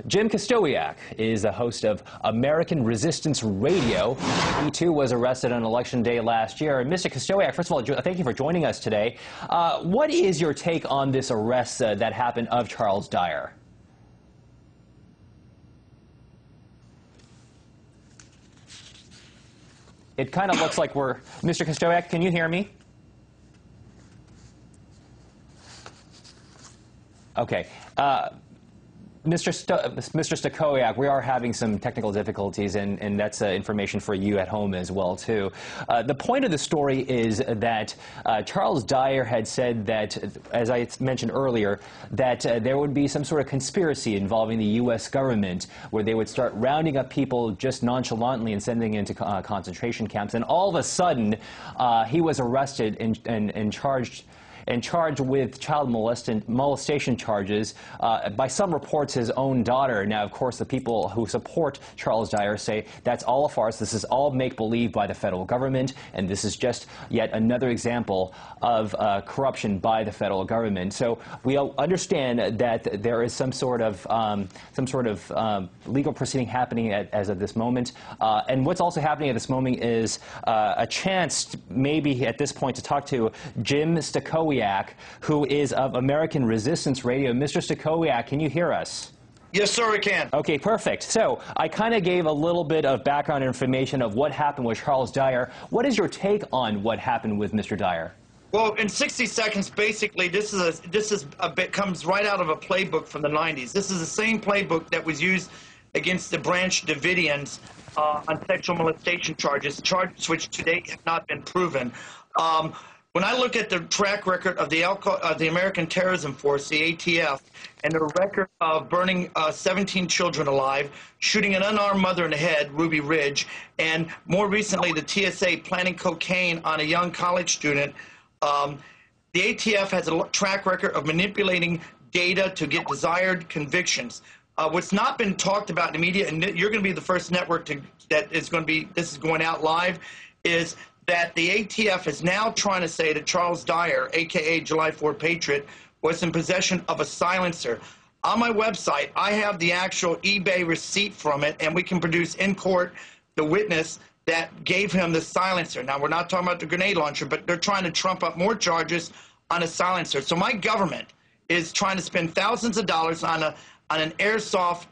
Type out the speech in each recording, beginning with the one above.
Jim Kostowiak is the host of American Resistance Radio. He, too, was arrested on Election Day last year. Mr. Kostowiak, first of all, thank you for joining us today. What is your take on this arrest that happened of Charles Dyer? It kind of looks like we're... Mr. Kostowiak, can you hear me? Okay. Mr. Stokowiak, we are having some technical difficulties, and that's information for you at home as well, too. The point of the story is that Charles Dyer had said that, as I mentioned earlier, that there would be some sort of conspiracy involving the U.S. government where they would start rounding up people just nonchalantly and sending into concentration camps. And all of a sudden, he was arrested and charged with child molestation charges by some reports his own daughter. Now, of course, the people who support Charles Dyer say that's all a farce. This is all make-believe by the federal government, and this is just yet another example of corruption by the federal government. So we understand that there is some sort of legal proceeding happening as of this moment. And what's also happening at this moment is a chance, maybe at this point, to talk to Jim Stokowiak, who is of American Resistance Radio. Mr. Stokowiak, can you hear us? Yes, sir, I can. Okay, perfect. So I kind of gave a little bit of background information of what happened with Charles Dyer. What is your take on what happened with Mr. Dyer? Well, in 60 seconds, basically, this comes right out of a playbook from the 90s. This is the same playbook that was used against the Branch Davidians on sexual molestation charges which to date have not been proven. When I look at the track record of the American Terrorism Force, the ATF, and the record of burning 17 children alive, shooting an unarmed mother in the head, Ruby Ridge, and more recently the TSA planting cocaine on a young college student, the ATF has a track record of manipulating data to get desired convictions. What's not been talked about in the media, and you're going to be the first network this is going out live, is that the ATF is now trying to say that Charles Dyer, a.k.a. July 4 Patriot, was in possession of a silencer. On my website, I have the actual eBay receipt from it, and we can produce in court the witness that gave him the silencer. Now, we're not talking about the grenade launcher, but they're trying to trump up more charges on a silencer. So my government is trying to spend thousands of dollars on an airsoft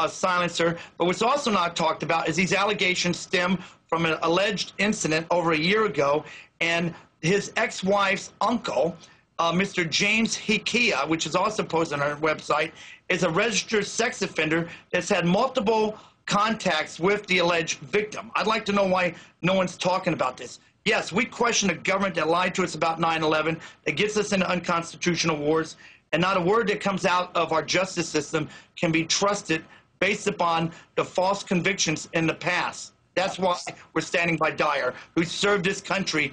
silencer. But what's also not talked about is these allegations stem from an alleged incident over a year ago, and his ex-wife's uncle, Mr. James Hikia, which is also posted on our website, is a registered sex offender that's had multiple contacts with the alleged victim. I'd like to know why no one's talking about this. Yes, we question a government that lied to us about 9/11, that gets us into unconstitutional wars, and not a word that comes out of our justice system can be trusted based upon the false convictions in the past. That's why we're standing by Dyer, who served this country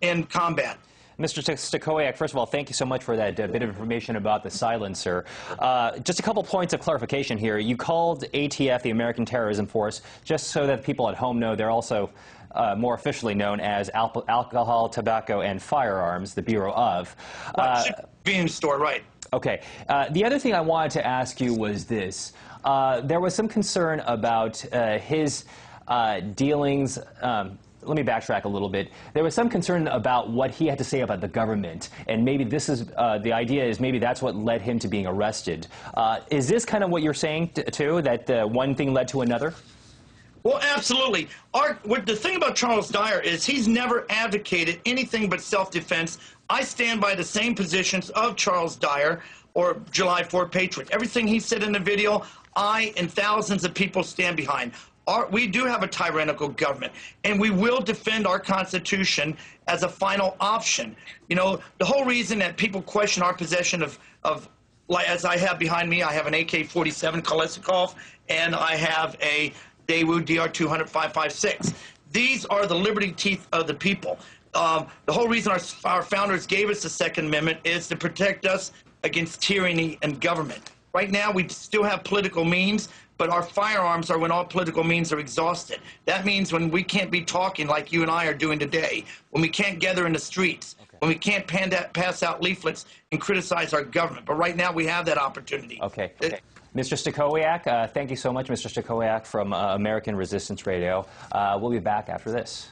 in combat. Mr. Stokowiak, first of all, thank you so much for that bit of information about the silencer. Just a couple points of clarification here. You called ATF the American Terrorism Force, just so that people at home know they're also more officially known as Alcohol, Tobacco, and Firearms, the Bureau of. Convenience store, right. Okay. The other thing I wanted to ask you was this. There was some concern about his dealings. Let me backtrack a little bit. There was some concern about what he had to say about the government, and maybe this is the idea is maybe that's what led him to being arrested. Is this kind of what you're saying too, that one thing led to another? Well, absolutely. The thing about Charles Dyer is he's never advocated anything but self-defense. I stand by the same positions of Charles Dyer or July 4 Patriot. Everything he said in the video, I and thousands of people stand behind. We do have a tyrannical government, and we will defend our Constitution as a final option. You know, the whole reason that people question our possession of like, as I have behind me, I have an AK-47 Kalashnikov, and I have a Daewoo DR-200 5.56. These are the liberty teeth of the people. The whole reason our founders gave us the Second Amendment is to protect us against tyranny and government. Right now, we still have political means, but our firearms are when all political means are exhausted. That means when we can't be talking like you and I are doing today, when we can't gather in the streets, when we can't pass out leaflets and criticize our government. But right now, we have that opportunity. Okay. Mr. Stachowiak, thank you so much, Mr. Stachowiak from American Resistance Radio. We'll be back after this.